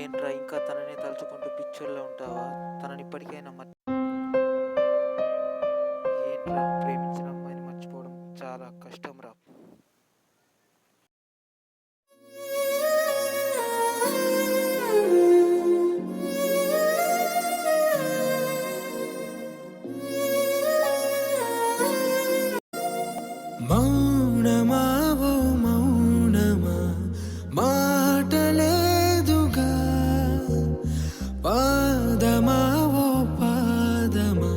ఏంట్రా ఇంకా తననే తలుచుకుంటూ పిచ్చోళ్ళ ఉంటావా? తనని ఇప్పటికైనా ఏంట్రా ప్రేమించిన అమ్మాయిని మర్చిపోవడం చాలా కష్టం రా. మౌనమా ఓ మౌనమా మాటలేదుగా, పాదమా ఓ పాదమా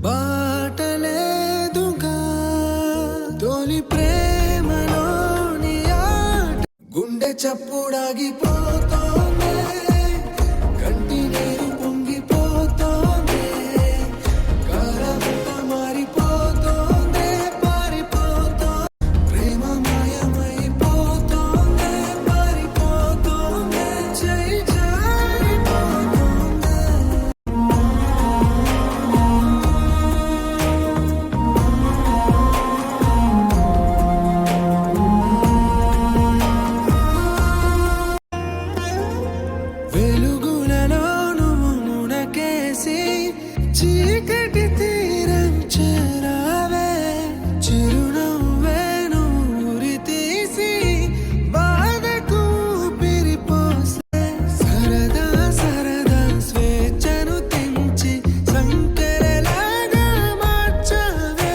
బాటలేదుగా, తొలి ప్రేమలోని ఆట గుండె చప్పుడాగిపోతోంది, కంటి నీరు పొంగిపోతోంది, కాలమంతా మారిపోతోంది, పారిపోతోంది, ప్రేమ మాయమైపోతోంది, పారిపోతోంది, చేయి జారిపోతోంది. వెలుగులలో మునకేసి చీకటి తీరం చేరావే, చిరునవ్వే నూరి తీసి బాధకు ఊపిరిపోసే, సరదా సరదా స్వేచ్ఛను తెంచి సంకెరలాగా మార్చావే,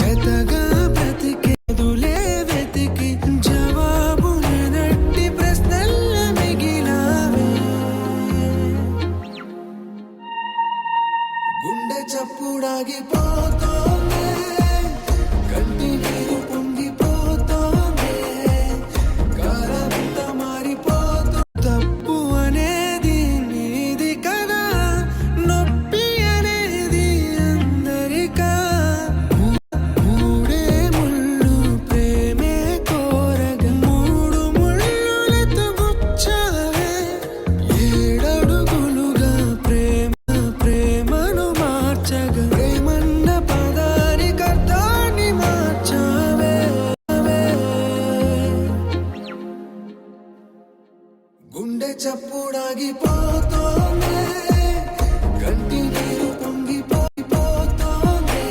జతగా బ్రతికేదులే వెతికి జవాబులనట్టి ప్రశ్నల్ల మిగిలావే, గుండె చప్పుడాగిపోతోంది, కంటి నీరు పొంగిపోతోంది, కాలమంతా మారిపోతోంది, తప్పు అనేది నీది కదా, నొప్పి అనేది అందరికా, మూడే ముళ్ళు ప్రేమే కోరగా మూడు ముళ్ళులతో గుచ్చావే, ఏడడుగులుగా ప్రేమను మార్చగా, ప్రేమన్న పదానికి అర్థాన్ని మార్చావే, గుండె చప్పుడాగిపోతోంది, కంటి నీరు పొంగిపోతోంది,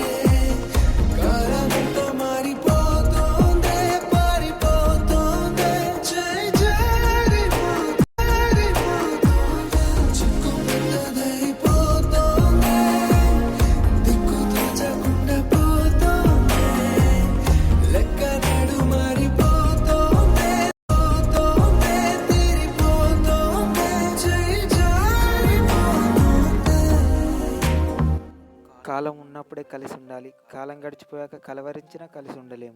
కాలమంతా మారిపోతోంది, పారిపోతోంది, చేయి జారిపోతోంది, చిక్కు పెద్దదైపోతోంది, దిక్కు తోచకుండా పోతోంది, లెక్క నడు మారిపోతోంది, పోతోంది, తీరిపోతోంది, చేయి జారిపోతోంది. కాలం ఉన్నప్పుడే కలిసి ఉండాలి, కాలం గడిచిపోయాక కలవరించినా కలిసి ఉండలేము.